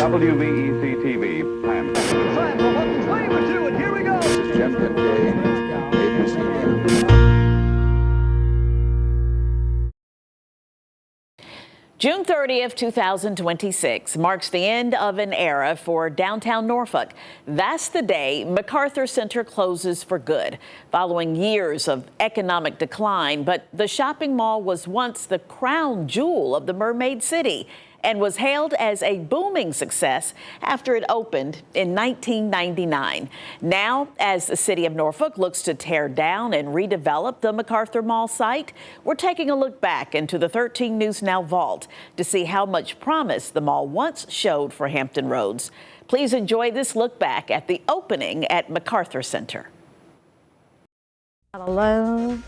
WVEC-TV, Hampton. Time for Buttons Way with you, and here we go. This is Jeff Kincaid, ABC News. June 30th, 2026 marks the end of an era for downtown Norfolk. That's the day MacArthur Center closes for good, following years of economic decline. But the shopping mall was once the crown jewel of the Mermaid City and was hailed as a booming success after it opened in 1999. Now, as the City of Norfolk looks to tear down and redevelop the MacArthur Mall site, we're taking a look back into the 13 News Now vault to see how much promise the mall once showed for Hampton Roads. Please enjoy this look back at the opening at MacArthur Center. Alone,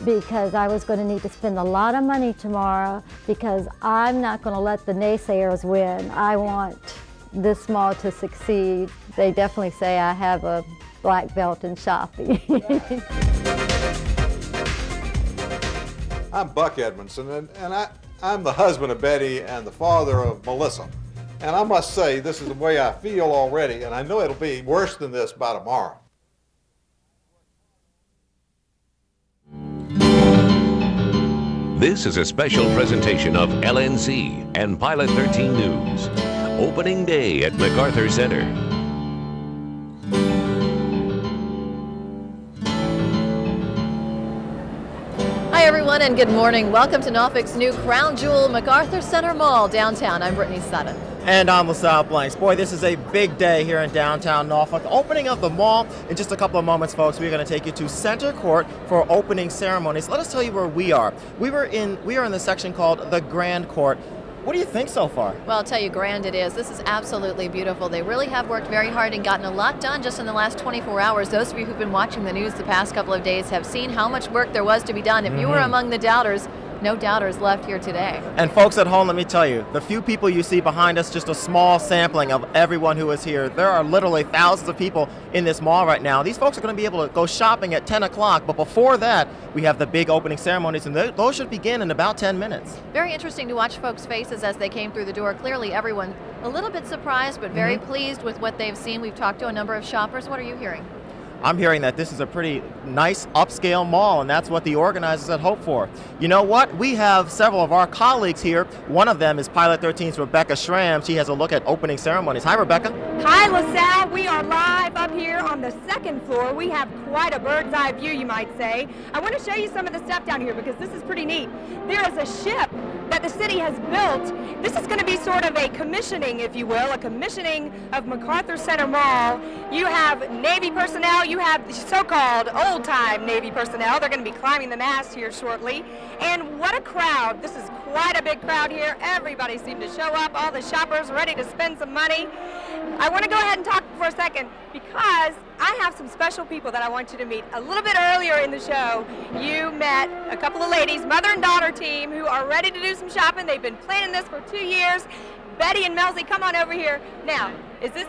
because I was going to need to spend a lot of money tomorrow, because I'm not going to let the naysayers win. I want this mall to succeed. They definitely say I have a black belt in shopping. I'm Buck Edmondson, and I'm the husband of Betty and the father of Melissa. And I must say, this is the way I feel already, and I know it'll be worse than this by tomorrow. This is a special presentation of LNC and Pilot 13 News. Opening day at MacArthur Center. Hi everyone and good morning. Welcome to Norfolk's new crown jewel, MacArthur Center Mall, downtown. I'm Brittany Sutton. And I'm LaSalle Blanks. Boy, this is a big day here in downtown Norfolk. Opening of the mall. In just a couple of moments, folks, we're going to take you to Center Court for opening ceremonies. Let us tell you where we are. We are in the section called the Grand Court. What do you think so far? Well, I'll tell you, grand it is. This is absolutely beautiful. They really have worked very hard and gotten a lot done just in the last 24 hours. Those of you who've been watching the news the past couple of days have seen how much work there was to be done. If you were among the doubters, no doubters left here today. And folks at home, let me tell you, the few people you see behind us, just a small sampling of everyone who is here. There are literally thousands of people in this mall right now. These folks are going to be able to go shopping at 10 o'clock, but before that, we have the big opening ceremonies, and those should begin in about 10 minutes. Very interesting to watch folks' faces as they came through the door. Clearly, everyone a little bit surprised, but very pleased with what they've seen. We've talked to a number of shoppers. What are you hearing? I'm hearing that this is a pretty nice upscale mall, and that's what the organizers had hoped for. You know what? We have several of our colleagues here. One of them is Pilot 13's Rebecca Schramm. She has a look at opening ceremonies. Hi, Rebecca. Hi, LaSalle. We are live up here on the second floor. We have quite a bird's eye view, you might say. I want to show you some of the stuff down here because this is pretty neat. There is a ship that the city has built. This is going to be sort of a commissioning, if you will, a commissioning of MacArthur Center Mall. You have Navy personnel, you have so-called old-time Navy personnel. They're going to be climbing the mast here shortly. And what a crowd. This is quite a big crowd here. Everybody seemed to show up, all the shoppers ready to spend some money. I want to go ahead and talk for a second because I have some special people that I want you to meet. A little bit earlier in the show, you met a couple of ladies, mother and daughter team, who are ready to do some shopping. They've been planning this for 2 years. Betty and Melzy, come on over here. Now, is this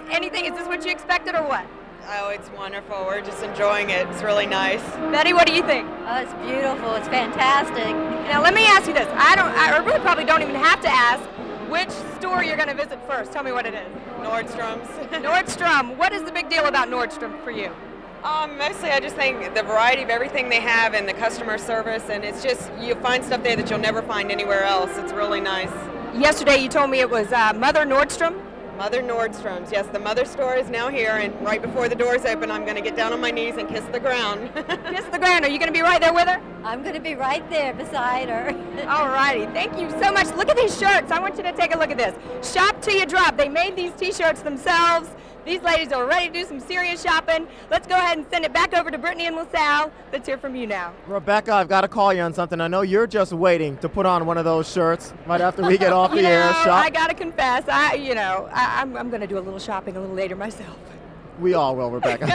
what you expected or what? Oh, it's wonderful. We're just enjoying it. It's really nice. Betty, what do you think? Oh, it's beautiful. It's fantastic. Now, let me ask you this. I really probably don't even have to ask which store you're going to visit first. Tell me what it is. Nordstrom's. Nordstrom. What is the big deal about Nordstrom for you? Mostly I just think the variety of everything they have and the customer service, and it's just, you find stuff there that you'll never find anywhere else. It's really nice. Yesterday you told me it was Mother Nordstrom? Mother Nordstrom's. Yes, the Mother store is now here, and right before the doors open, I'm going to get down on my knees and kiss the ground. Kiss the ground. Are you going to be right there with her? I'm going to be right there beside her. All righty. Thank you so much. Look at these shirts. I want you to take a look at this. Shop till you drop. They made these T-shirts themselves. These ladies are ready to do some serious shopping. Let's go ahead and send it back over to Brittany and LaSalle. Let's hear from you now. Rebecca, I've got to call you on something. I know you're just waiting to put on one of those shirts right after we get off the air. I got to confess, I'm going to do a little shopping a little later myself. We all will, Rebecca.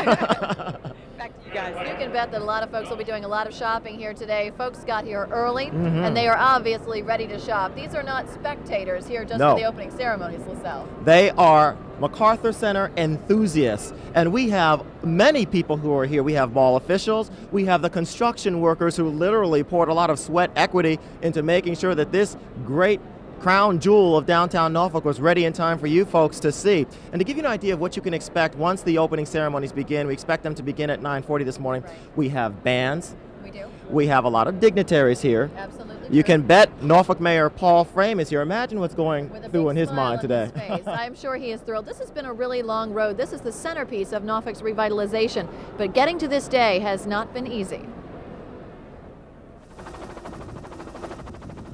Back to you guys. You can bet that a lot of folks will be doing a lot of shopping here today. Folks got here early, and they are obviously ready to shop. These are not spectators here just for the opening ceremonies, LaSalle. They are MacArthur Center enthusiasts, and we have many people who are here. We have mall officials, we have the construction workers who literally poured a lot of sweat equity into making sure that this great crown jewel of downtown Norfolk was ready in time for you folks to see. And to give you an idea of what you can expect once the opening ceremonies begin, we expect them to begin at 9:40 this morning. We have bands. We do. We have a lot of dignitaries here. Absolutely. You can bet Norfolk Mayor Paul Frame is here. Imagine what's going With a through big in his smile mind on today. his face. I'm sure he is thrilled. This has been a really long road. This is the centerpiece of Norfolk's revitalization, but getting to this day has not been easy.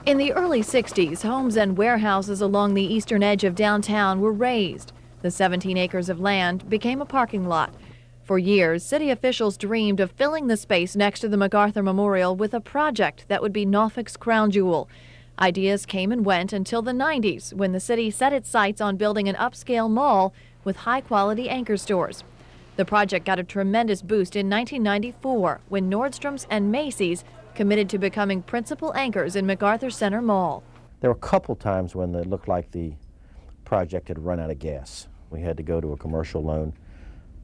In the early 60s, homes and warehouses along the eastern edge of downtown were razed. The 17 acres of land became a parking lot. For years, city officials dreamed of filling the space next to the MacArthur Memorial with a project that would be Norfolk's crown jewel. Ideas came and went until the 90s, when the city set its sights on building an upscale mall with high-quality anchor stores. The project got a tremendous boost in 1994 when Nordstrom's and Macy's committed to becoming principal anchors in MacArthur Center Mall. There were a couple times when it looked like the project had run out of gas. We had to go to a commercial loan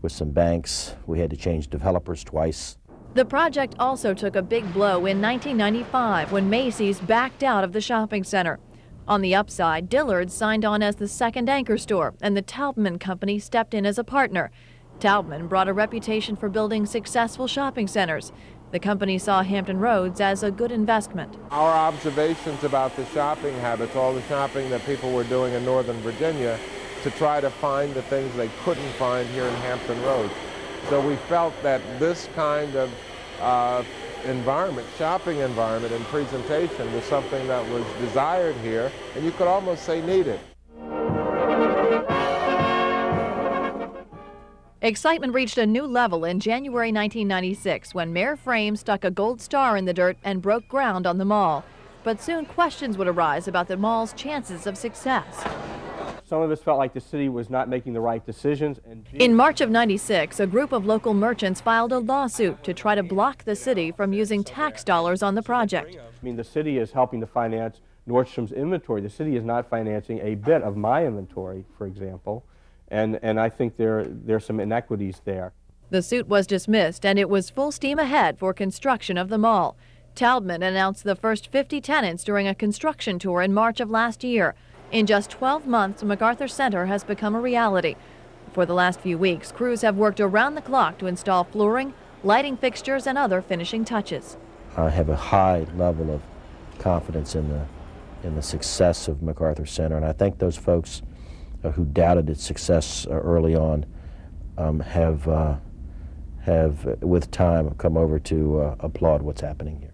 with some banks. We had to change developers twice. The project also took a big blow in 1995 when Macy's backed out of the shopping center. On the upside, Dillard's signed on as the second anchor store, and the Taubman Company stepped in as a partner. Taubman brought a reputation for building successful shopping centers. The company saw Hampton Roads as a good investment. Our observations about the shopping habits, all the shopping that people were doing in Northern Virginia, to try to find the things they couldn't find here in Hampton Roads. So we felt that this kind of environment, shopping environment and presentation was something that was desired here, and you could almost say needed. Excitement reached a new level in January 1996 when Mayor Frame stuck a gold star in the dirt and broke ground on the mall. But soon questions would arise about the mall's chances of success. Some of us felt like the city was not making the right decisions. In March of '96, a group of local merchants filed a lawsuit to try to block the city from using tax dollars on the project. I mean, the city is helping to finance Nordstrom's inventory. The city is not financing a bit of my inventory, for example. And I think there's some inequities there. The suit was dismissed, and it was full steam ahead for construction of the mall. Taubman announced the first 50 tenants during a construction tour in March of last year. In just 12 months, MacArthur Center has become a reality. For the last few weeks, crews have worked around the clock to install flooring, lighting fixtures, and other finishing touches. I have a high level of confidence in the success of MacArthur Center, and I think those folks who doubted its success early on have with time come over to applaud what's happening here.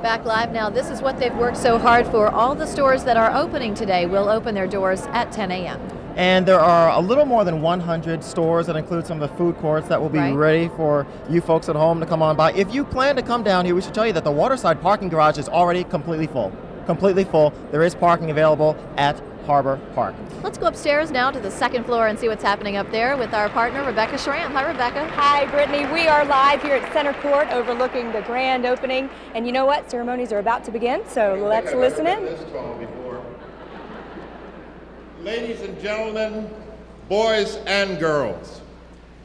Back live now, this is what they've worked so hard for. All the stores that are opening today will open their doors at 10 a.m. And there are a little more than 100 stores that include some of the food courts that will be ready for you folks at home to come on by. If you plan to come down here, we should tell you that the Waterside parking garage is already completely full. Completely full. There is parking available at Harbor Park. Let's go upstairs now to the second floor and see what's happening up there with our partner, Rebecca Schramm. Hi, Rebecca. Hi, Brittany. We are live here at Center Court overlooking the grand opening. And you know what? Ceremonies are about to begin, so let's listen in. Ladies and gentlemen, boys and girls,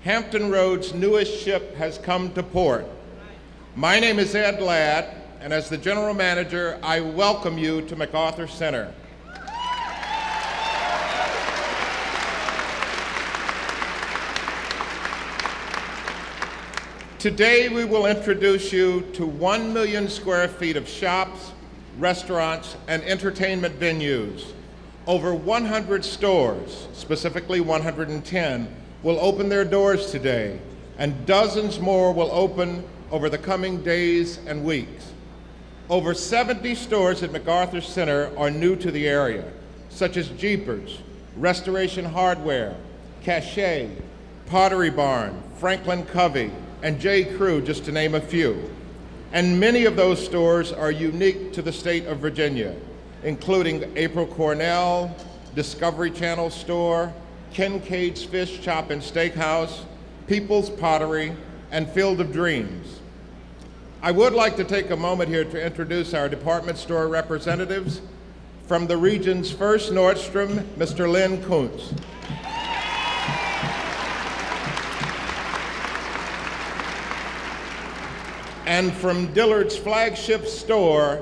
Hampton Roads' newest ship has come to port. My name is Ed Ladd, and as the general manager, I welcome you to MacArthur Center. Today we will introduce you to 1 million square feet of shops, restaurants, and entertainment venues. Over 100 stores, specifically 110, will open their doors today, and dozens more will open over the coming days and weeks. Over 70 stores at MacArthur Center are new to the area, such as Jeepers, Restoration Hardware, Cachet, Pottery Barn, Franklin Covey, and J. Crew, just to name a few. And many of those stores are unique to the state of Virginia, including April Cornell, Discovery Channel Store, Kincaid's Fish Chop and Steakhouse, People's Pottery, and Field of Dreams. I would like to take a moment here to introduce our department store representatives. From the region's first Nordstrom, Mr. Lynn Kuntz. And from Dillard's flagship store,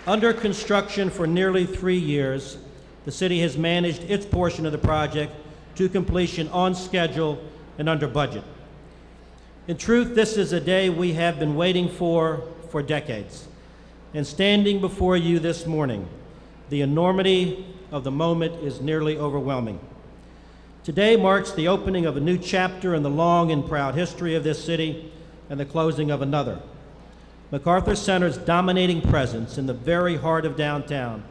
Under construction for nearly 3 years, the city has managed its portion of the project to completion on schedule and under budget. In truth, this is a day we have been waiting for decades. And standing before you this morning, the enormity of the moment is nearly overwhelming. Today marks the opening of a new chapter in the long and proud history of this city and the closing of another. MacArthur Center's dominating presence in the very heart of downtown,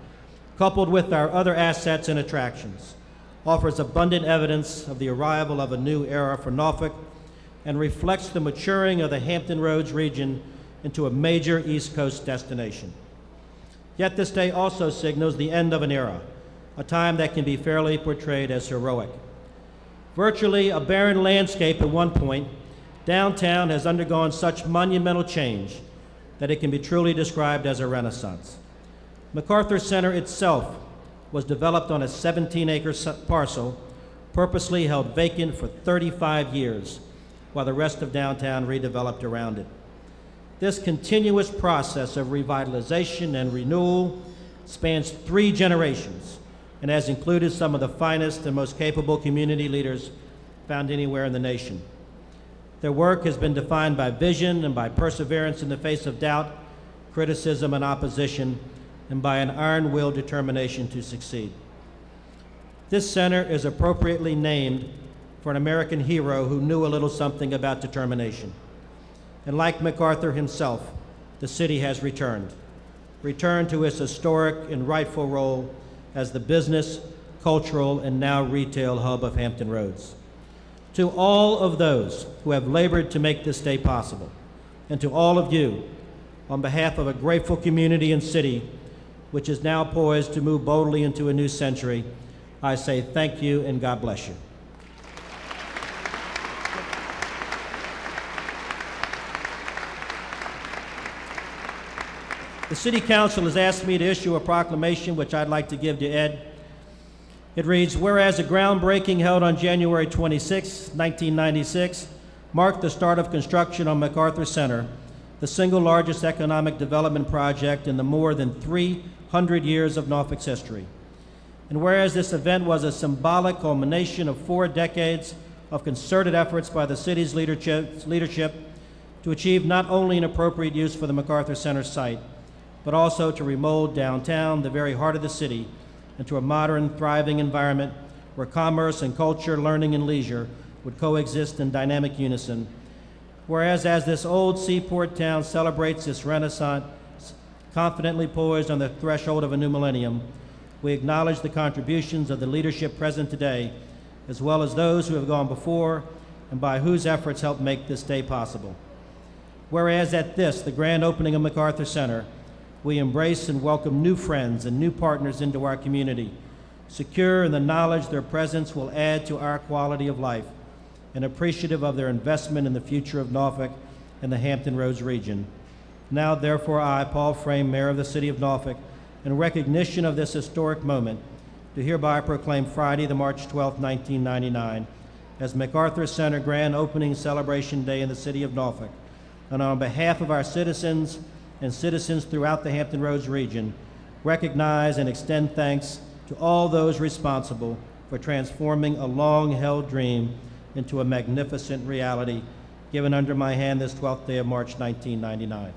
coupled with our other assets and attractions, offers abundant evidence of the arrival of a new era for Norfolk and reflects the maturing of the Hampton Roads region into a major East Coast destination. Yet this day also signals the end of an era, a time that can be fairly portrayed as heroic. Virtually a barren landscape at one point, downtown has undergone such monumental change that it can be truly described as a renaissance. MacArthur Center itself was developed on a 17-acre parcel, purposely held vacant for 35 years, while the rest of downtown redeveloped around it. This continuous process of revitalization and renewal spans 3 generations and has included some of the finest and most capable community leaders found anywhere in the nation. Their work has been defined by vision and by perseverance in the face of doubt, criticism, and opposition, and by an iron-willed determination to succeed. This center is appropriately named for an American hero who knew a little something about determination. And like MacArthur himself, the city has returned to its historic and rightful role as the business, cultural, and now retail hub of Hampton Roads. To all of those who have labored to make this day possible, and to all of you, on behalf of a grateful community and city, which is now poised to move boldly into a new century, I say thank you and God bless you. The City Council has asked me to issue a proclamation which I'd like to give to Ed. It reads, whereas a groundbreaking held on January 26, 1996, marked the start of construction on MacArthur Center, the single largest economic development project in the more than 300 years of Norfolk's history. And whereas this event was a symbolic culmination of 4 decades of concerted efforts by the city's leadership to achieve not only an appropriate use for the MacArthur Center site, but also to remold downtown, the very heart of the city, into a modern, thriving environment where commerce and culture, learning and leisure would coexist in dynamic unison. Whereas as this old seaport town celebrates its renaissance, confidently poised on the threshold of a new millennium, we acknowledge the contributions of the leadership present today, as well as those who have gone before and by whose efforts helped make this day possible. Whereas at this, the grand opening of MacArthur Center, we embrace and welcome new friends and new partners into our community, secure in the knowledge their presence will add to our quality of life, and appreciative of their investment in the future of Norfolk and the Hampton Roads region. Now, therefore, I, Paul Frame, Mayor of the City of Norfolk, in recognition of this historic moment, do hereby proclaim Friday, the March 12, 1999, as MacArthur Center Grand Opening Celebration Day in the City of Norfolk. And on behalf of our citizens and citizens throughout the Hampton Roads region, recognize and extend thanks to all those responsible for transforming a long-held dream into a magnificent reality, given under my hand this 12th day of March, 1999.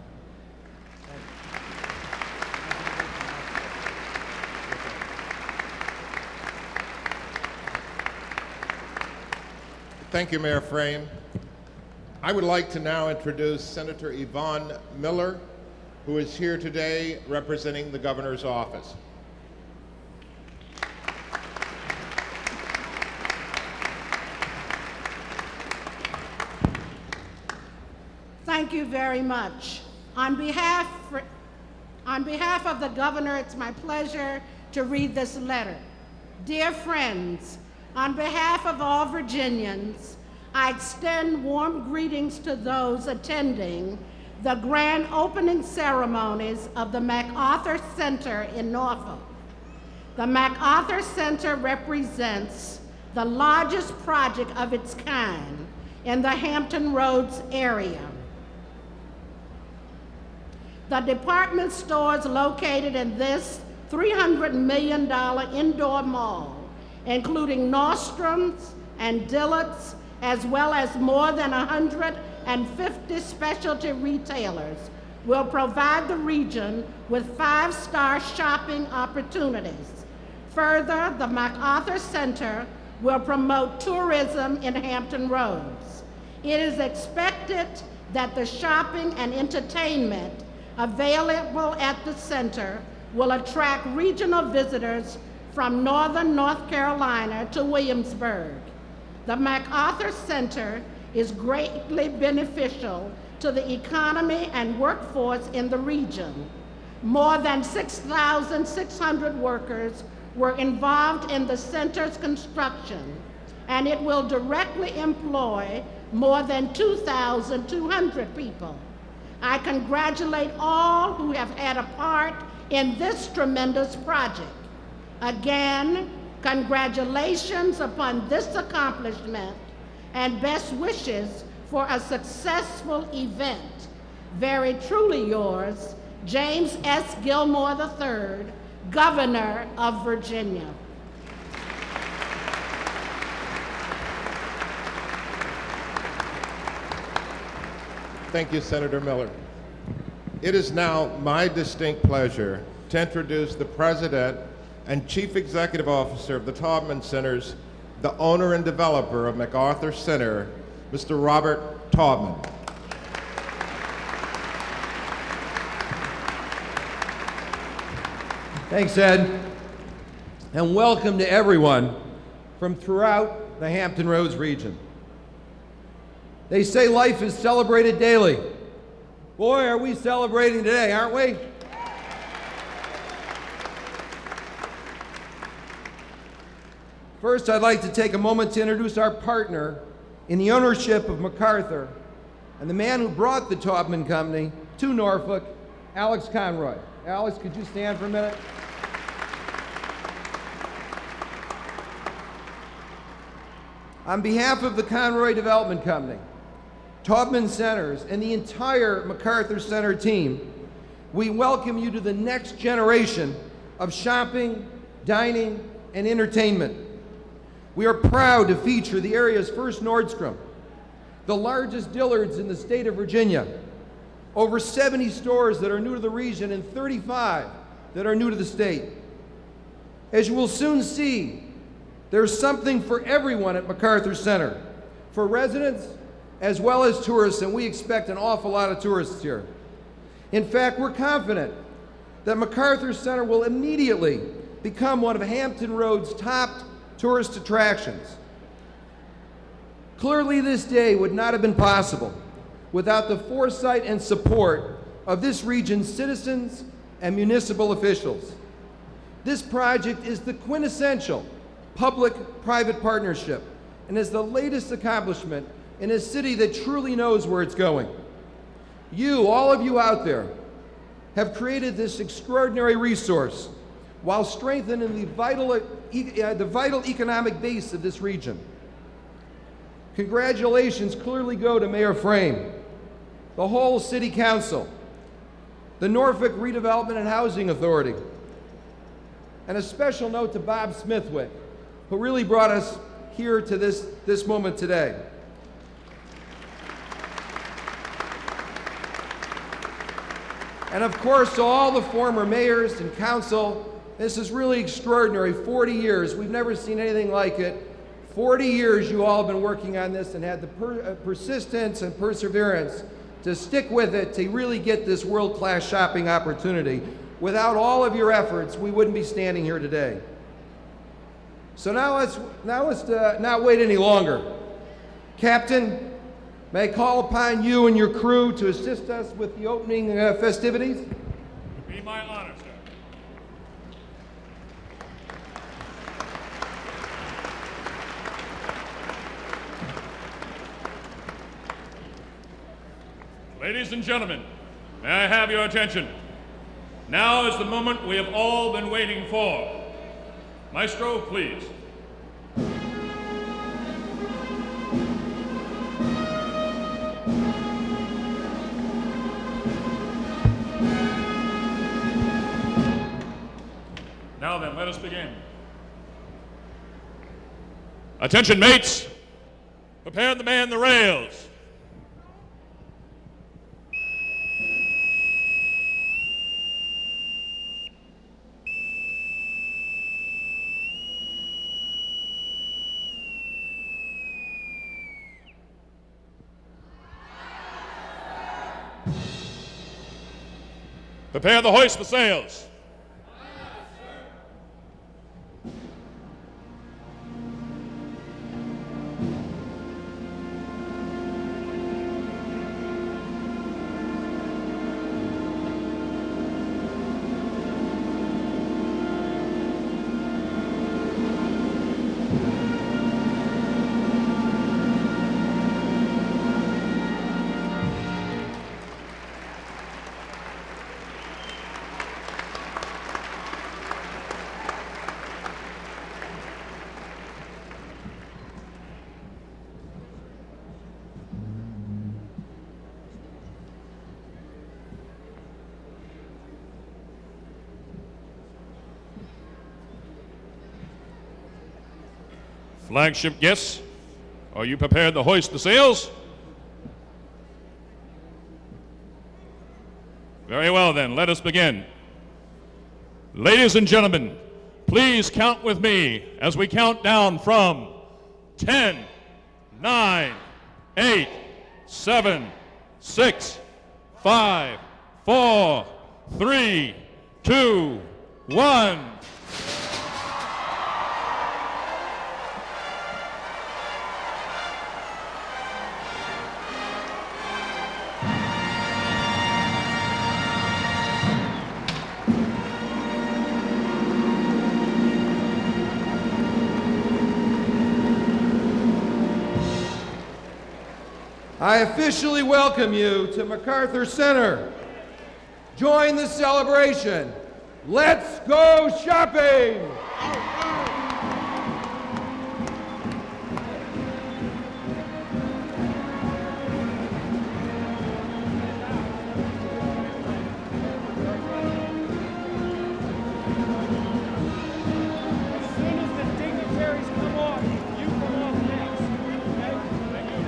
Thank you, Mayor Frame. I would like to now introduce Senator Yvonne Miller, who is here today representing the governor's office. Thank you very much. On behalf of the governor, it's my pleasure to read this letter. Dear friends, on behalf of all Virginians, I extend warm greetings to those attending the grand opening ceremonies of the MacArthur Center in Norfolk. The MacArthur Center represents the largest project of its kind in the Hampton Roads area. The department stores located in this $300 million indoor mall, including Nordstrom's and Dillard's, as well as more than 150 specialty retailers, will provide the region with 5-star shopping opportunities. Further, the MacArthur Center will promote tourism in Hampton Roads. It is expected that the shopping and entertainment available at the center will attract regional visitors from northern North Carolina to Williamsburg. The MacArthur Center is greatly beneficial to the economy and workforce in the region. More than 6,600 workers were involved in the center's construction, and it will directly employ more than 2,200 people. I congratulate all who have had a part in this tremendous project. Again, congratulations upon this accomplishment and best wishes for a successful event. Very truly yours, James S. Gilmore III, Governor of Virginia. Thank you, Senator Miller. It is now my distinct pleasure to introduce the President and Chief Executive Officer of the Taubman Centers, the owner and developer of MacArthur Center, Mr. Robert Taubman. Thanks, Ed, and welcome to everyone from throughout the Hampton Roads region. They say life is celebrated daily. Boy, are we celebrating today, aren't we? First, I'd like to take a moment to introduce our partner in the ownership of MacArthur and the man who brought the Taubman Company to Norfolk, Alex Conroy. Alex, could you stand for a minute? On behalf of the Conroy Development Company, Taubman Centers, and the entire MacArthur Center team, we welcome you to the next generation of shopping, dining, and entertainment. We are proud to feature the area's first Nordstrom, the largest Dillard's in the state of Virginia, over 70 stores that are new to the region and 35 that are new to the state. As you will soon see, there's something for everyone at MacArthur Center, for residents as well as tourists, and we expect an awful lot of tourists here. In fact, we're confident that MacArthur Center will immediately become one of Hampton Roads' top tourist attractions. Clearly, this day would not have been possible without the foresight and support of this region's citizens and municipal officials. This project is the quintessential public-private partnership and is the latest accomplishment in a city that truly knows where it's going. You, all of you out there, have created this extraordinary resource while strengthening the vital economic base of this region. Congratulations clearly go to Mayor Frame, the whole City Council, the Norfolk Redevelopment and Housing Authority, and a special note to Bob Smithwick, who really brought us here to this moment today. And of course, to all the former mayors and council, this is really extraordinary. 40 years, we've never seen anything like it. 40 years you all have been working on this and had the persistence and perseverance to stick with it to really get this world-class shopping opportunity. Without all of your efforts, we wouldn't be standing here today. So now let's not wait any longer. Captain, may I call upon you and your crew to assist us with the opening festivities? It would be my honor, sir. Ladies and gentlemen, may I have your attention? Now is the moment we have all been waiting for. Maestro, please. let us begin. Attention, mates. Prepare to man the rails. Prepare to hoist the sails. Flagship guests, are you prepared to hoist the sails? Very well then, let us begin. Ladies and gentlemen, please count with me as we count down from 10, 9, 8, 7, 6, 5, 4, 3, 2, 1. I officially welcome you to MacArthur Center. Join the celebration. Let's go shopping! As soon as the dignitaries come off, you come off next. Okay? Thank you.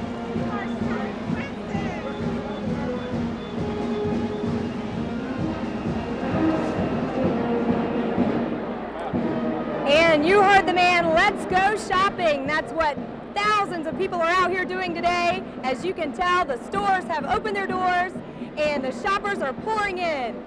And you heard the man, let's go shopping. That's what thousands of people are out here doing today. As you can tell, the stores have opened their doors and the shoppers are pouring in.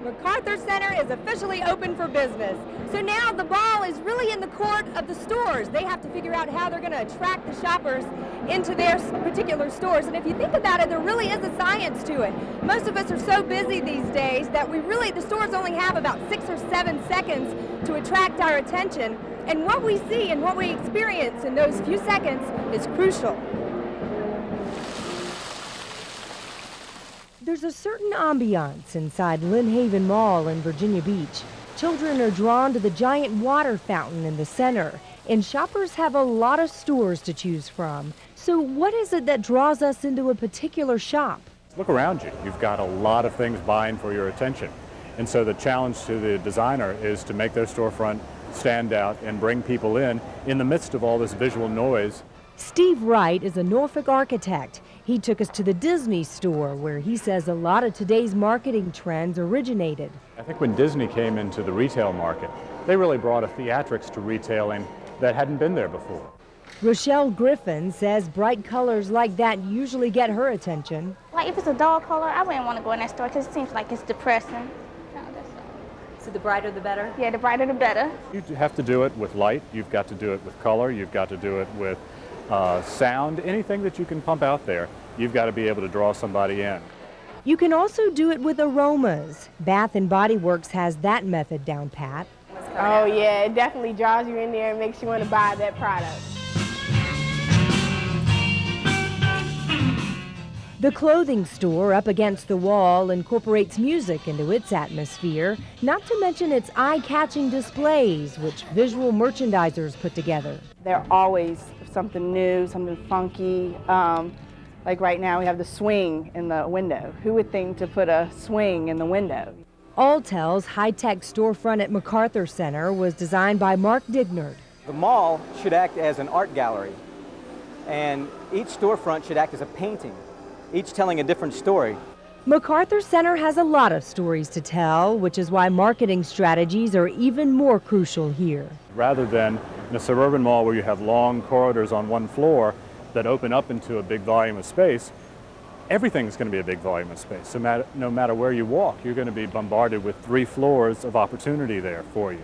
MacArthur Center is officially open for business. So now the ball is really in the court of the stores. They have to figure out how they're going to attract the shoppers into their particular stores. And if you think about it, there really is a science to it. Most of us are so busy these days that the stores only have about 6 or 7 seconds to attract our attention. And what we see and what we experience in those few seconds is crucial. There's a certain ambiance inside Lynn Haven Mall in Virginia Beach. Children are drawn to the giant water fountain in the center, and shoppers have a lot of stores to choose from. So what is it that draws us into a particular shop? Look around you. You've got a lot of things vying for your attention. And so the challenge to the designer is to make their storefront stand out and bring people in the midst of all this visual noise. Steve Wright is a Norfolk architect. He took us to the Disney store, where he says a lot of today's marketing trends originated. I think when Disney came into the retail market, they really brought a theatrics to retailing that hadn't been there before. Rochelle Griffin says bright colors like that usually get her attention. Like if it's a dull color, I wouldn't want to go in that store because it seems like it's depressing. So the brighter the better? Yeah, the brighter the better. You have to do it with light, you've got to do it with color, you've got to do it with sound, anything that you can pump out there, you've got to be able to draw somebody in. You can also do it with aromas. Bath and Body Works has that method down pat. Oh yeah, it definitely draws you in there and makes you want to buy that product. The clothing store up against the wall incorporates music into its atmosphere, not to mention its eye-catching displays, which visual merchandisers put together. They're always something new, something funky. Like right now we have the swing in the window. Who would think to put a swing in the window? Alltel's high-tech storefront at MacArthur Center was designed by Mark Dignitary. The mall should act as an art gallery, and each storefront should act as a painting, each telling a different story. MacArthur Center has a lot of stories to tell, which is why marketing strategies are even more crucial here. Rather than in a suburban mall where you have long corridors on one floor that open up into a big volume of space, everything's going to be a big volume of space. So no matter where you walk, you're going to be bombarded with 3 floors of opportunity there for you.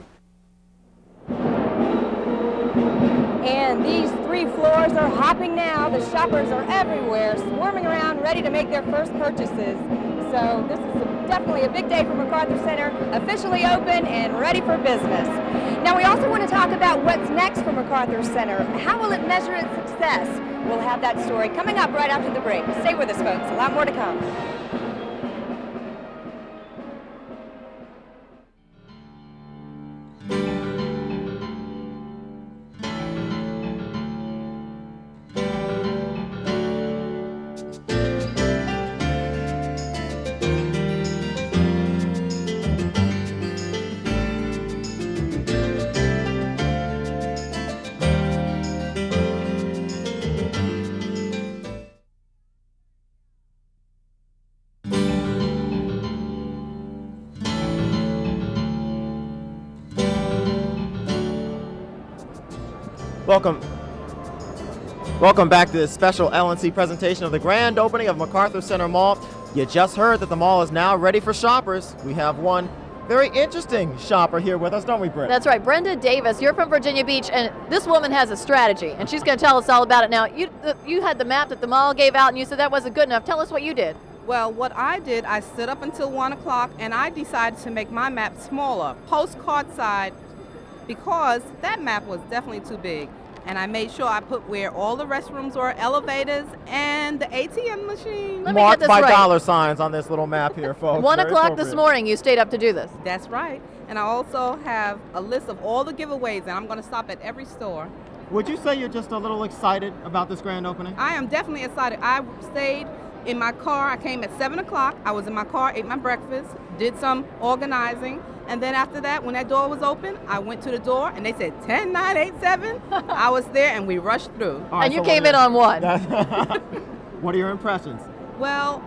And these 3 floors are hopping now. The shoppers are everywhere, swarming around, ready to make their first purchases. So this is definitely a big day for MacArthur Center, officially open and ready for business. Now we also want to talk about what's next for MacArthur Center. How will it measure its success? We'll have that story coming up right after the break. Stay with us, folks. A lot more to come. Welcome back to this special LNC presentation of the grand opening of MacArthur Center Mall. You just heard that the mall is now ready for shoppers. We have one very interesting shopper here with us, don't we, Britt? That's right, Brenda Davis. You're from Virginia Beach, and this woman has a strategy, and she's going to tell us all about it. Now, you had the map that the mall gave out, and you said that wasn't good enough. Tell us what you did. Well, what I did, I stood up until 1 o'clock, and I decided to make my map smaller, postcard side, because that map was definitely too big. And I made sure I put where all the restrooms were, elevators, and the ATM machine. Marked by dollar signs on this little map here, folks. 1 o'clock this morning, you stayed up to do this. That's right. And I also have a list of all the giveaways, and I'm going to stop at every store. Would you say you're just a little excited about this grand opening? I am definitely excited. I stayed in my car. I came at 7 o'clock. I was in my car, ate my breakfast, did some organizing. And then after that, when that door was open, I went to the door, and they said 10987. I was there, and we rushed through. Right, and you came in on one. What are your impressions? Well,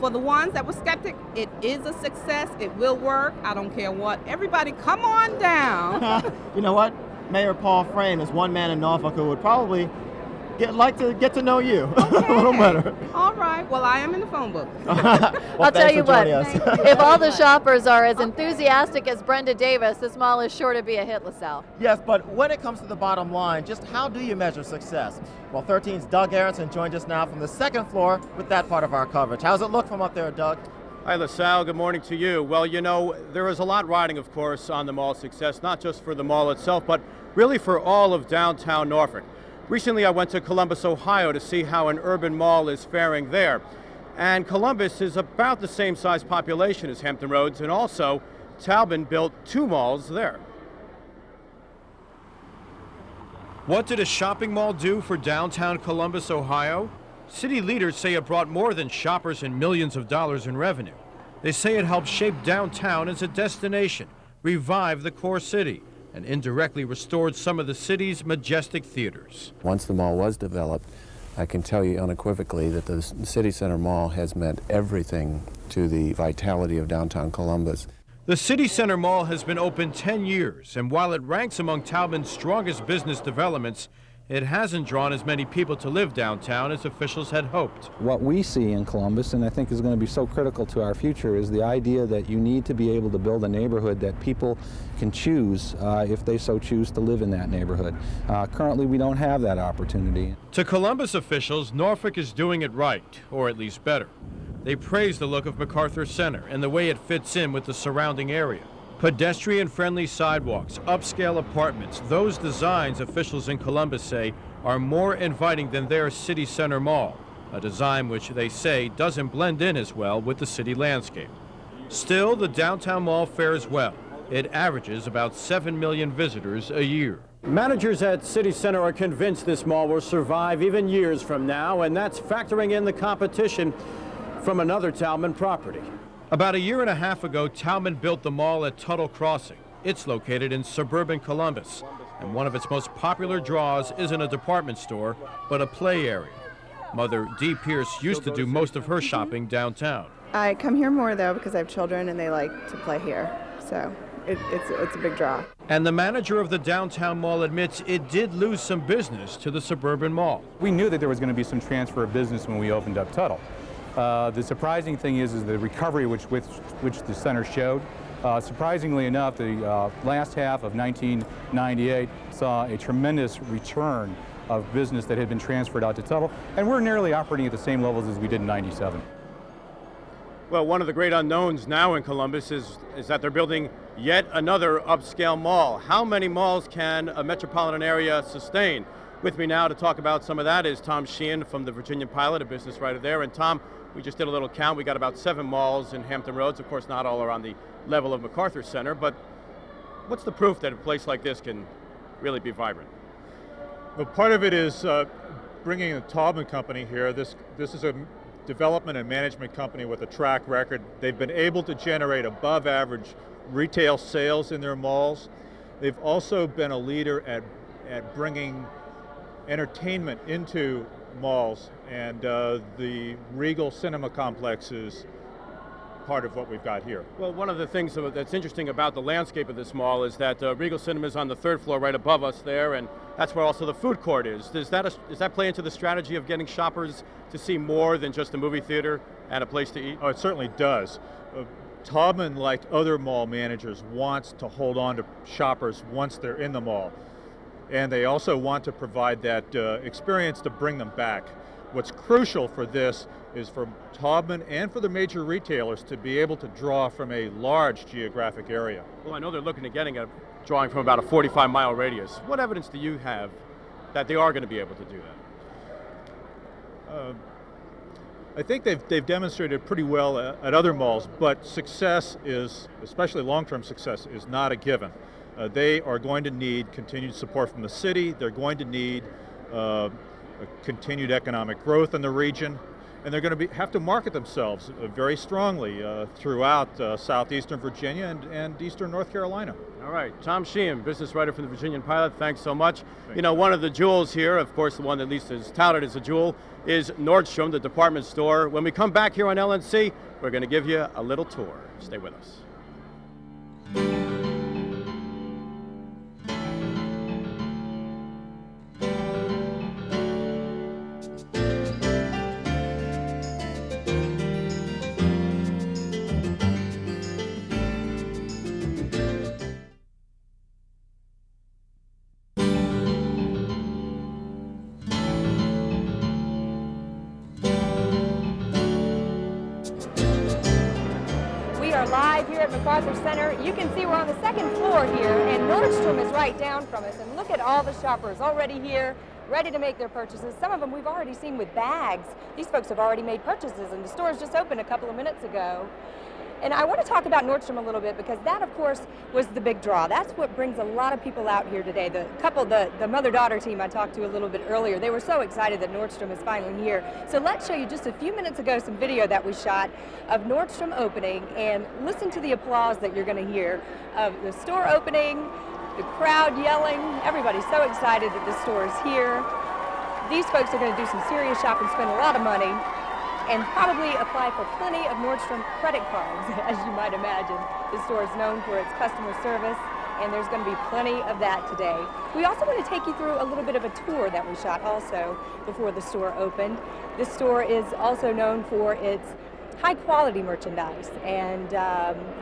for the ones that were skeptic, it is a success. It will work. I don't care what. Everybody, come on down. You know what? Mayor Paul Frame is one man in Norfolk who would probably like to get to know you a little better. All right. Well, I am in the phone book. I'll tell you what, if all the shoppers are as enthusiastic as Brenda Davis, this mall is sure to be a hit, LaSalle. Yes, but when it comes to the bottom line, just how do you measure success? Well, 13's Doug Aronson joined us now from the 2nd floor with that part of our coverage. How's it look from up there, Doug? Hi, LaSalle. Good morning to you. Well, you know, there is a lot riding, of course, on the mall's success, not just for the mall itself, but really for all of downtown Norfolk. Recently, I went to Columbus, Ohio to see how an urban mall is faring there. And Columbus is about the same size population as Hampton Roads, and also Taubman built 2 malls there. What did a shopping mall do for downtown Columbus, Ohio? City leaders say it brought more than shoppers and millions of dollars in revenue. They say it helped shape downtown as a destination, revive the core city, and indirectly restored some of the city's majestic theaters. Once the mall was developed, I can tell you unequivocally that the City Center Mall has meant everything to the vitality of downtown Columbus. The City Center Mall has been open 10 years, and while it ranks among Taubman's strongest business developments, it hasn't drawn as many people to live downtown as officials had hoped. What we see in Columbus, and I think is going to be so critical to our future, is the idea that you need to be able to build a neighborhood that people can choose if they so choose to live in that neighborhood. Currently, we don't have that opportunity. To Columbus officials, Norfolk is doing it right, or at least better. They praise the look of MacArthur Center and the way it fits in with the surrounding area. Pedestrian-friendly sidewalks, upscale apartments, those designs officials in Columbus say are more inviting than their City Center Mall, a design which they say doesn't blend in as well with the city landscape. Still, the downtown mall fares well. It averages about 7 million visitors a year. Managers at City Center are convinced this mall will survive even years from now, and that's factoring in the competition from another Taubman property. About a year and a half ago, Talman built the mall at Tuttle Crossing. It's located in suburban Columbus, and one of its most popular draws isn't a department store, but a play area. Mother Dee Pierce used to do most of her shopping downtown. I come here more, though, because I have children and they like to play here, so it's a big draw. And the manager of the downtown mall admits it did lose some business to the suburban mall. We knew that there was going to be some transfer of business when we opened up Tuttle. The surprising thing is the recovery which the center showed. Surprisingly enough, the last half of 1998 saw a tremendous return of business that had been transferred out to Tuttle, and we're nearly operating at the same levels as we did in '97. Well, one of the great unknowns now in Columbus is that they're building yet another upscale mall. How many malls can a metropolitan area sustain? With me now to talk about some of that is Tom Sheehan from the Virginia Pilot, a business writer there. And Tom, we just did a little count. We got about 7 malls in Hampton Roads. Of course, not all are on the level of MacArthur Center, but what's the proof that a place like this can really be vibrant? Well, part of it is bringing the Taubman Company here. This is a development and management company with a track record. They've been able to generate above average retail sales in their malls. They've also been a leader at bringing entertainment into malls, and the Regal Cinema Complex is part of what we've got here. Well, one of the things that's interesting about the landscape of this mall is that Regal Cinema is on the 3rd floor right above us there, and that's where also the food court is. Does that play into the strategy of getting shoppers to see more than just a movie theater and a place to eat? Oh, it certainly does. Taubman, like other mall managers, wants to hold on to shoppers once they're in the mall. And they also want to provide that experience to bring them back. What's crucial for this is for Taubman and for the major retailers to be able to draw from a large geographic area. Well, I know they're looking at getting a drawing from about a 45-mile radius. What evidence do you have that they are going to be able to do that? I think they've demonstrated pretty well at other malls, but success is, especially long-term success, is not a given. They are going to need continued support from the city. They're going to need continued economic growth in the region, and they're going to have to market themselves very strongly throughout southeastern Virginia and eastern North Carolina. All right, Tom Sheehan, business writer for the Virginia Pilot, thanks so much. You know, one of the jewels here, of course the one that at least is touted as a jewel, is Nordstrom, the department store. When we come back here on LNC, we're going to give you a little tour. Stay with us. Live here at MacArthur Center. You can see we're on the 2nd floor here, and Nordstrom is right down from us. And look at all the shoppers already here, ready to make their purchases. Some of them we've already seen with bags. These folks have already made purchases, and the stores just opened a couple of minutes ago. And I want to talk about Nordstrom a little bit because that, of course, was the big draw. That's what brings a lot of people out here today. The mother-daughter team I talked to a little bit earlier, they were so excited that Nordstrom is finally here. So let's show you just a few minutes ago some video that we shot of Nordstrom opening, and listen to the applause that you're going to hear of the store opening, the crowd yelling. Everybody's so excited that the store is here. These folks are going to do some serious shopping, spend a lot of money, and probably apply for plenty of Nordstrom credit cards, as you might imagine. The store is known for its customer service, and there's going to be plenty of that today. We also want to take you through a little bit of a tour that we shot also before the store opened. This store is also known for its high-quality merchandise, and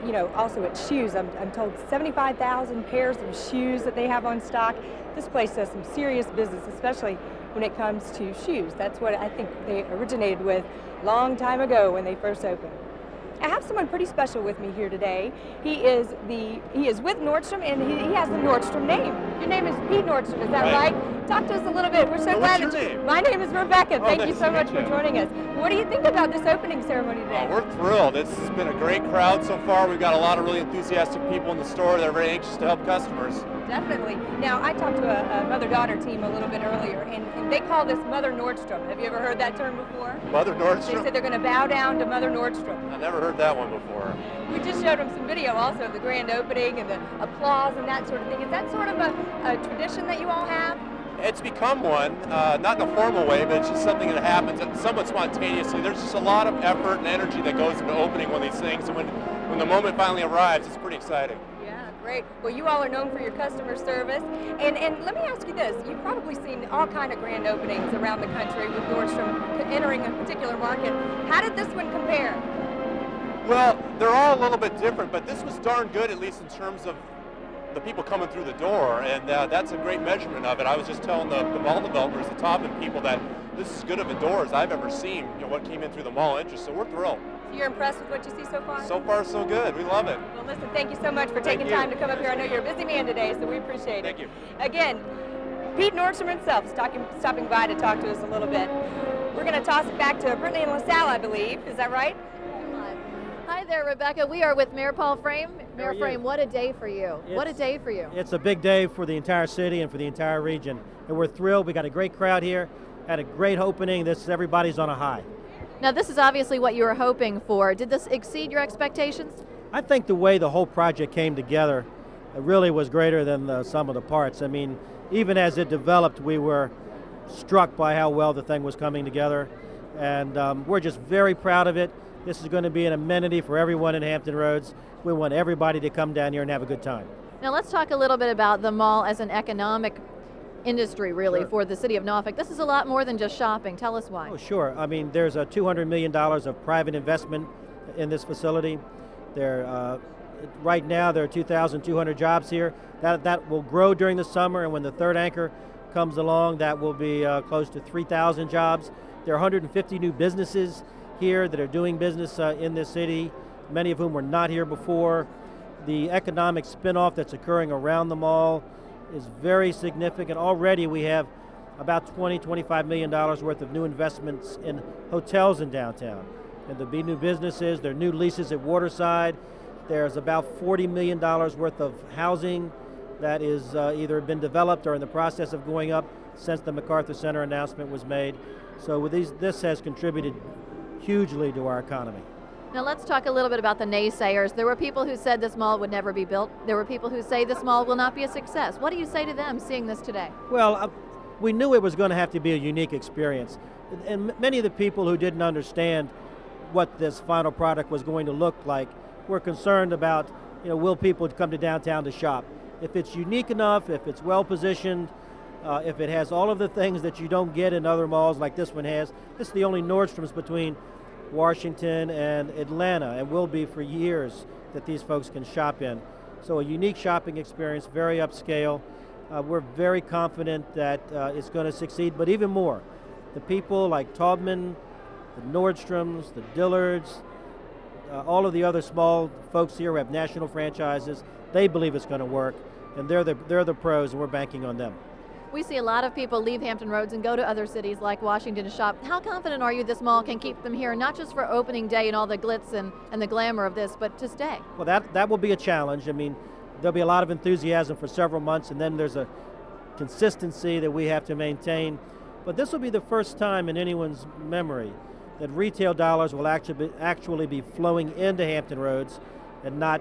you know, also its shoes. I'm told 75,000 pairs of shoes that they have on stock. This place does some serious business, especially when it comes to shoes. That's what I think they originated with a long time ago when they first opened. I have someone pretty special with me here today. He is with Nordstrom, and he has the Nordstrom name. Your name is Pete Nordstrom, is that right? Talk to us a little bit. We're so glad that you... My name is Rebecca. Thank you so much for joining us. What do you think about this opening ceremony today? We're thrilled. It's been a great crowd so far. We've got a lot of really enthusiastic people in the store that are very anxious to help customers. Definitely. Now, I talked to a mother-daughter team a little bit earlier, and they call this Mother Nordstrom. Have you ever heard that term before? Mother They Nordstrom? said they're going to bow down to Mother Nordstrom. I never heard that one before. We just showed them some video also of the grand opening and the applause and that sort of thing. Is that sort of a tradition that you all have? It's become one, not in a formal way, but it's just something that happens somewhat spontaneously. There's just a lot of effort and energy that goes into opening one of these things, and when the moment finally arrives, it's pretty exciting. Yeah, great. Well, you all are known for your customer service, and let me ask you this. You've probably seen all kind of grand openings around the country with Nordstrom entering a particular market. How did this one compare? Well, they're all a little bit different, but this was darn good, at least in terms of the people coming through the door, and that's a great measurement of it. I was just telling the mall developers, the Taubman people, that this is as good of a door as I've ever seen, what came in through the mall entrance, so we're thrilled. So you're impressed with what you see so far? So far, so good. We love it. Well, listen, thank you so much for taking time to come up here. I know you're a busy man today, so we appreciate it. Thank you. Again, Pete Nordstrom himself is stopping by to talk to us a little bit. We're going to toss it back to Brittany and LaSalle, I believe. Is that right? Hi there, Rebecca. We are with Mayor Paul Frame. Mayor you? Frame, what a day for you. What a day for you. It's a big day for the entire city and for the entire region. And we're thrilled. We got a great crowd here. Had a great opening. Everybody's on a high. Now, this is obviously what you were hoping for. Did this exceed your expectations? I think the way the whole project came together really was greater than the sum of the parts. I mean, even as it developed, we were struck by how well the thing was coming together. And we're just very proud of it. This is going to be an amenity for everyone in Hampton Roads. We want everybody to come down here and have a good time. Now, let's talk a little bit about the mall as an economic industry, really, Sure. for the city of Norfolk. This is a lot more than just shopping. Tell us why. Oh, sure. I mean, there's a $200 million of private investment in this facility. Right now, there are 2,200 jobs here. That will grow during the summer, and when the third anchor comes along, that will be close to 3,000 jobs. There are 150 new businesses here that are doing business in this city, many of whom were not here before. The economic spin-off that's occurring around the mall is very significant. Already we have about $20–25 million worth of new investments in hotels in downtown. And there'll be new businesses, there are new leases at Waterside. There's about $40 million worth of housing that is either been developed or in the process of going up since the MacArthur Center announcement was made. So with this has contributed hugely to our economy. Now, let's talk a little bit about the naysayers. There were people who said this mall would never be built. There were people who say this mall will not be a success. What do you say to them seeing this today? Well, we knew it was going to have to be a unique experience. And many of the people who didn't understand what this final product was going to look like were concerned about, will people come to downtown to shop? If it's unique enough, if it's well positioned, if it has all of the things that you don't get in other malls like this one has. This is the only Nordstrom's between Washington and Atlanta, and will be for years, that these folks can shop in. So a unique shopping experience, very upscale. We're very confident that it's going to succeed, but even more, the people like Taubman, the Nordstroms, the Dillards, all of the other small folks here who have national franchises, they believe it's going to work, and they're the pros, and we're banking on them. We see a lot of people leave Hampton Roads and go to other cities like Washington to shop. How confident are you this mall can keep them here, not just for opening day and all the glitz and the glamour of this, but to stay? Well, that will be a challenge. I mean, there'll be a lot of enthusiasm for several months, and then there's a consistency that we have to maintain. But this will be the first time in anyone's memory that retail dollars will actually be flowing into Hampton Roads and not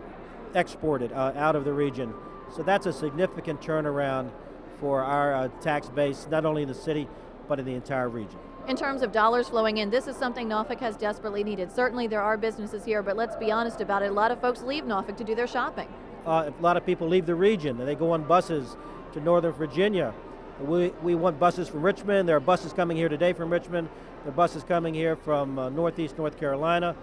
exported out of the region. So that's a significant turnaround for our tax base, not only in the city, but in the entire region. In terms of dollars flowing in, this is something Norfolk has desperately needed. Certainly there are businesses here, but let's be honest about it. A lot of folks leave Norfolk to do their shopping. A lot of people leave the region, and they go on buses to Northern Virginia. We want buses from Richmond. There are buses coming here today from Richmond. There are buses coming here from Northeast North Carolina.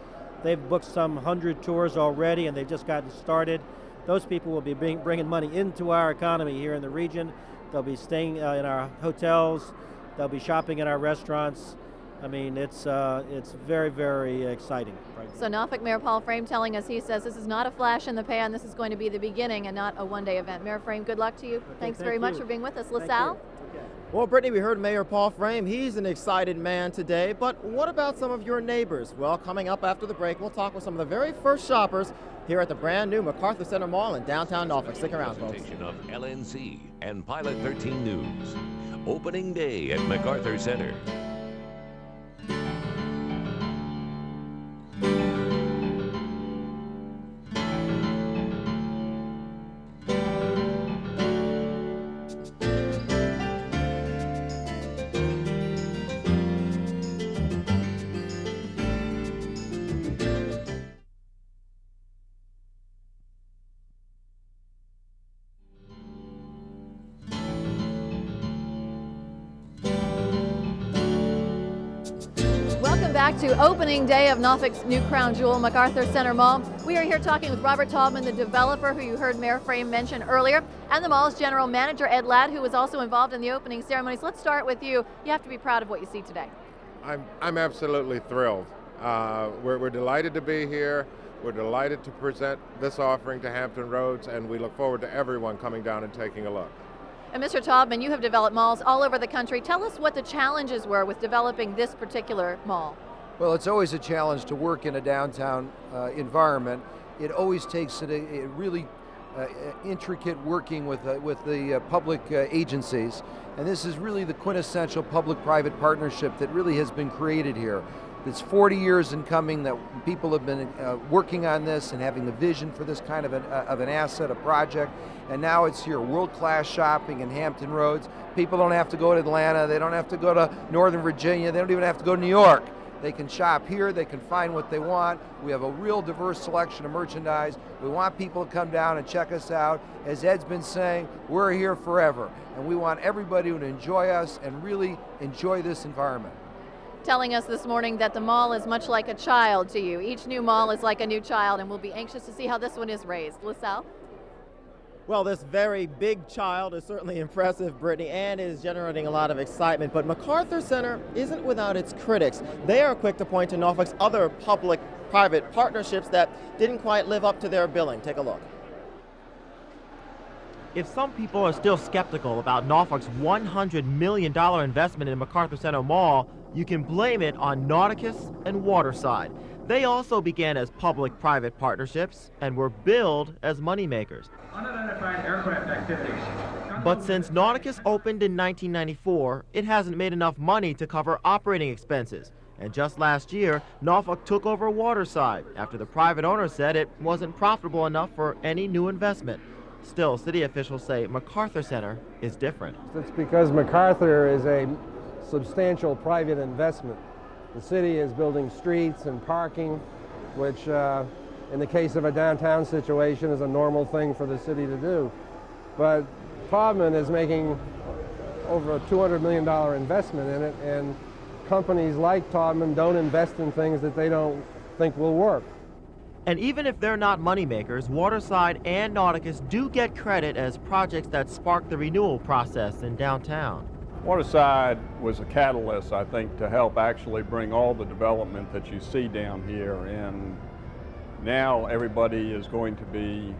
They've booked some 100 tours already, and they've just gotten started. Those people will be bringing money into our economy here in the region. They'll be staying in our hotels. They'll be shopping in our restaurants. I mean, it's very, very exciting. Right. So Norfolk Mayor Paul Frame telling us, he says this is not a flash in the pan. This is going to be the beginning and not a one-day event. Mayor Frame, good luck to you. Okay, Thanks very much for being with us. LaSalle? Okay. Well, Brittany, we heard Mayor Paul Frame. He's an excited man today, but what about some of your neighbors? Well, coming up after the break, we'll talk with some of the very first shoppers here at the brand new MacArthur Center Mall in downtown Norfolk. Stick around, folks. Of LNC and Pilot 13 News. Opening day at MacArthur Center. Welcome back to opening day of Norfolk's new crown jewel, MacArthur Center Mall. We are here talking with Robert Taubman, the developer who you heard Mayor Frame mention earlier, and the mall's general manager, Ed Ladd, who was also involved in the opening ceremonies. Let's start with you. You have to be proud of what you see today. I'm absolutely thrilled. We're delighted to be here. We're delighted to present this offering to Hampton Roads, and we look forward to everyone coming down and taking a look. And Mr. Taubman, you have developed malls all over the country. Tell us what the challenges were with developing this particular mall. Well, it's always a challenge to work in a downtown environment. It always takes a really intricate working with the public agencies. And this is really the quintessential public-private partnership that really has been created here. It's 40 years in coming that people have been working on this and having the vision for this kind of an asset, a project, and now it's here, world-class shopping in Hampton Roads. People don't have to go to Atlanta, they don't have to go to Northern Virginia, they don't even have to go to New York. They can shop here, they can find what they want. We have a real diverse selection of merchandise. We want people to come down and check us out. As Ed's been saying, we're here forever, and we want everybody to enjoy us and really enjoy this environment. Telling us this morning that the mall is much like a child to you. Each new mall is like a new child, and we'll be anxious to see how this one is raised. LaSalle? Well, this very big child is certainly impressive, Brittany, and is generating a lot of excitement. But MacArthur Center isn't without its critics. They are quick to point to Norfolk's other public-private partnerships that didn't quite live up to their billing. Take a look. If some people are still skeptical about Norfolk's $100 million investment in MacArthur Center Mall, you can blame it on Nauticus and Waterside. They also began as public-private partnerships and were billed as moneymakers. Unidentified aircraft activities. But since Nauticus opened in 1994, it hasn't made enough money to cover operating expenses. And just last year, Norfolk took over Waterside after the private owner said it wasn't profitable enough for any new investment. Still, city officials say MacArthur Center is different. It's because MacArthur is a substantial private investment. The city is building streets and parking, which in the case of a downtown situation is a normal thing for the city to do. But Taubman is making over a $200 million investment in it, and companies like Taubman don't invest in things that they don't think will work. And even if they're not moneymakers, Waterside and Nauticus do get credit as projects that spark the renewal process in downtown. Waterside was a catalyst, I think, to help actually bring all the development that you see down here, and now everybody is going to be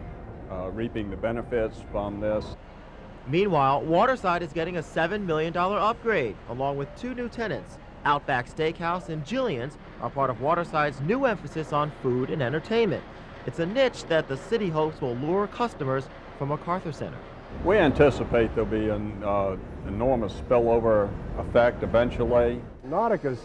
reaping the benefits from this. Meanwhile, Waterside is getting a $7 million upgrade, along with 2 new tenants. Outback Steakhouse and Jillian's are part of Waterside's new emphasis on food and entertainment. It's a niche that the city hopes will lure customers from MacArthur Center. We anticipate there'll be an enormous spillover effect eventually. Nauticus,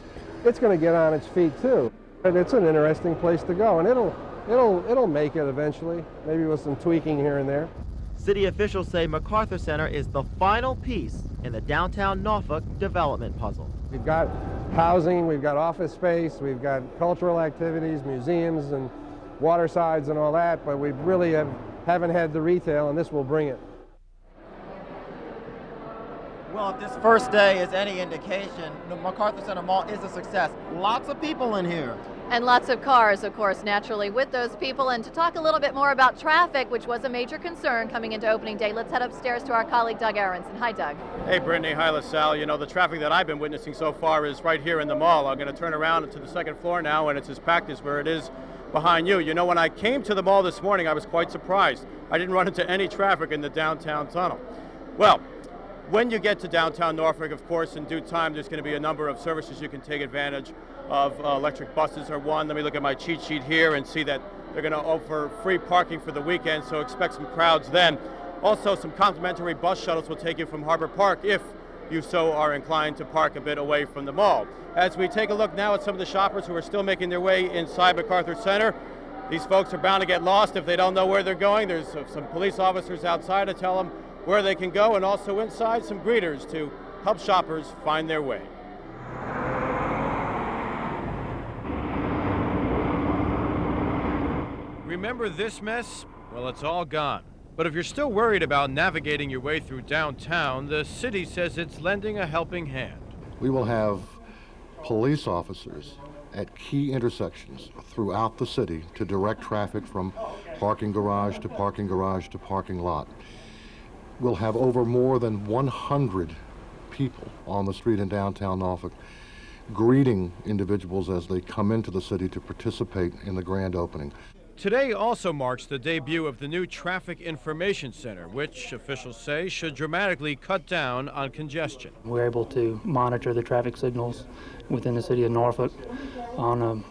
it's going to get on its feet too. And it's an interesting place to go, and it'll make it eventually, maybe with some tweaking here and there. City officials say MacArthur Center is the final piece in the downtown Norfolk development puzzle. We've got housing, we've got office space, we've got cultural activities, museums and watersides and all that, but we really haven't had the retail, and this will bring it. Well, if this first day is any indication, the MacArthur Center Mall is a success. Lots of people in here. And lots of cars, of course, naturally, with those people. And to talk a little bit more about traffic, which was a major concern coming into opening day, let's head upstairs to our colleague, Doug Aronson. Hi, Doug. Hey, Brittany. Hi, LaSalle. You know, the traffic that I've been witnessing so far is right here in the mall. I'm going to turn around to the second floor now, and it's as packed as where it is behind you. You know, when I came to the mall this morning, I was quite surprised. I didn't run into any traffic in the downtown tunnel. Well, When you get to downtown Norfolk, of course, in due time, there's going to be a number of services you can take advantage of. Electric buses are one. Let me look at my cheat sheet here and see that they're going to offer free parking for the weekend, so expect some crowds then. Also, some complimentary bus shuttles will take you from Harbor Park if you so are inclined to park a bit away from the mall. As we take a look now at some of the shoppers who are still making their way inside MacArthur Center, these folks are bound to get lost if they don't know where they're going. There's some police officers outside to tell them where they can go, and also inside some greeters to help shoppers find their way. Remember this mess? Well, it's all gone. But if you're still worried about navigating your way through downtown, the city says it's lending a helping hand. We will have police officers at key intersections throughout the city to direct traffic from parking garage to parking garage to parking lot. We'll have over more than 100 people on the street in downtown Norfolk greeting individuals as they come into the city to participate in the grand opening. Today also marks the debut of the new Traffic Information Center, which officials say should dramatically cut down on congestion. We're able to monitor the traffic signals within the city of Norfolk on a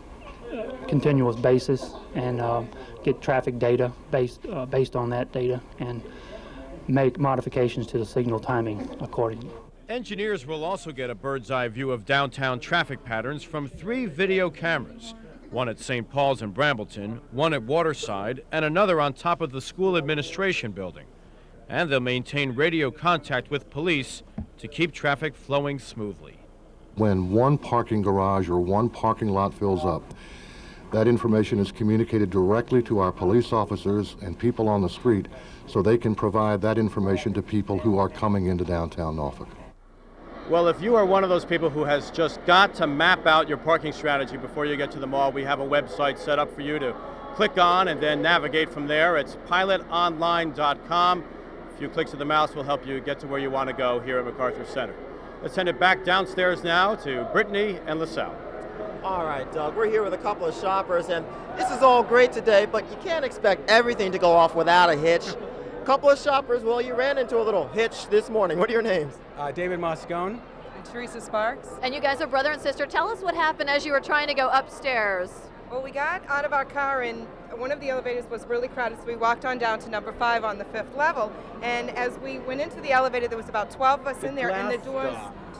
continuous basis and get traffic data based on that data and make modifications to the signal timing accordingly. Engineers will also get a bird's eye view of downtown traffic patterns from 3 video cameras. One at St. Paul's and Brambleton, one at Waterside, and another on top of the school administration building. And they'll maintain radio contact with police to keep traffic flowing smoothly. When one parking garage or one parking lot fills up, that information is communicated directly to our police officers and people on the street so they can provide that information to people who are coming into downtown Norfolk. Well, if you are one of those people who has just got to map out your parking strategy before you get to the mall, we have a website set up for you to click on and then navigate from there. It's pilotonline.com. A few clicks of the mouse will help you get to where you want to go here at MacArthur Center. Let's send it back downstairs now to Brittany and LaSalle. All right, Doug, we're here with a couple of shoppers, and this is all great today, but you can't expect everything to go off without a hitch. A couple of shoppers, well, you ran into a little hitch this morning. What are your names? David Moscone. And Teresa Sparks. And you guys are brother and sister. Tell us what happened as you were trying to go upstairs. Well, we got out of our car and one of the elevators was really crowded, so we walked on down to number 5 on the 5th level. And as we went into the elevator, there was about 12 of us in there, and the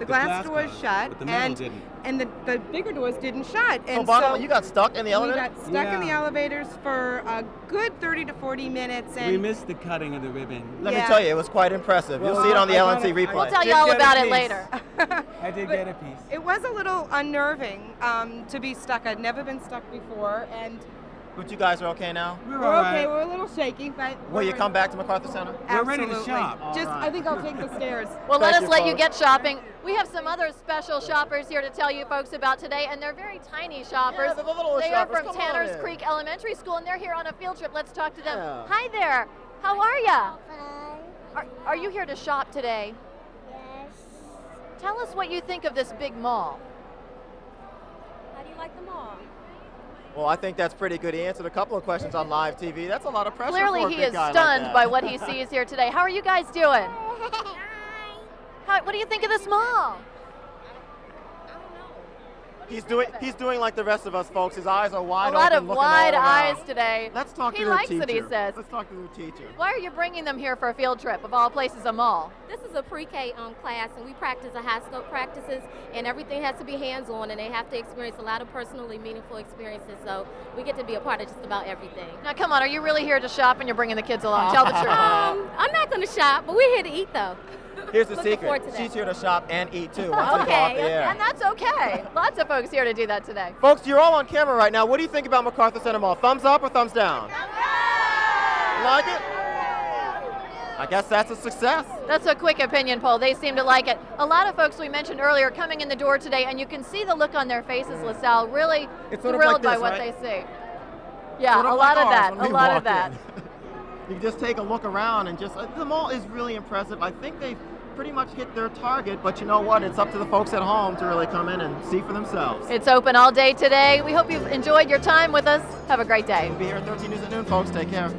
glass doors shut, and the bigger doors didn't shut. And so you got stuck in the elevator? We got stuck in the elevators for a good 30 to 40 minutes. And we missed the cutting of the ribbon. Let me tell you, it was quite impressive. You'll see it on the LNT replay. We'll tell you all about it later. I did get a piece. It was a little unnerving to be stuck. I'd never been stuck before, and But you guys are okay now? We're okay. We're a little shaky, but will you come back to MacArthur Center? Absolutely. We're ready to shop. I think I'll take the stairs. Well, let us let you get shopping. We have some other special shoppers here to tell you folks about today, and they're very tiny shoppers. Yeah, they're the little they shoppers. are from Come Tanners on in. Creek Elementary School, and they're here on a field trip. Let's talk to them. Yeah. Hi there. How are ya? Are you here to shop today? Yes. Tell us what you think of this big mall. How do you like the mall? Well, I think that's pretty good. He answered a couple of questions on live TV. That's a lot of pressure Clearly, for a he big is guy stunned like that. by what he sees here today. How are you guys doing? What do you think of this mall? He's doing like the rest of us, folks. His eyes are wide A lot open, of looking wide all around. eyes today. Let's talk to He their likes teacher. it, he says. Let's talk to their teacher. Why are you bringing them here for a field trip, of all places, a mall? This is a pre-K class, and we practice the high scope practices, and everything has to be hands-on, and they have to experience a lot of personally meaningful experiences, so we get to be a part of just about everything. Now, come on, are you really here to shop and you're bringing the kids along? Tell the truth. I'm not going to shop, but we're here to eat, though. Here's the Looking forward secret. to that. She's here to shop and eat, too, once we go off the air. And that's okay. Lots of folks here to do that today. Folks, you're all on camera right now. What do you think about MacArthur Center Mall? Thumbs up or thumbs down? Like it? I guess that's a success. That's a quick opinion poll. They seem to like it. A lot of folks we mentioned earlier coming in the door today, and you can see the look on their faces, LaSalle, really It's sort of thrilled like by this, what right? they see. Yeah, Sort a of lot like of ours that, when a we lot walk of that. in. You can just take a look around and just, the mall is really impressive. I think they've pretty much hit their target, but you know what? It's up to the folks at home to really come in and see for themselves. It's open all day today. We hope you've enjoyed your time with us. Have a great day. We'll be here at 13 News at noon, folks. Take care.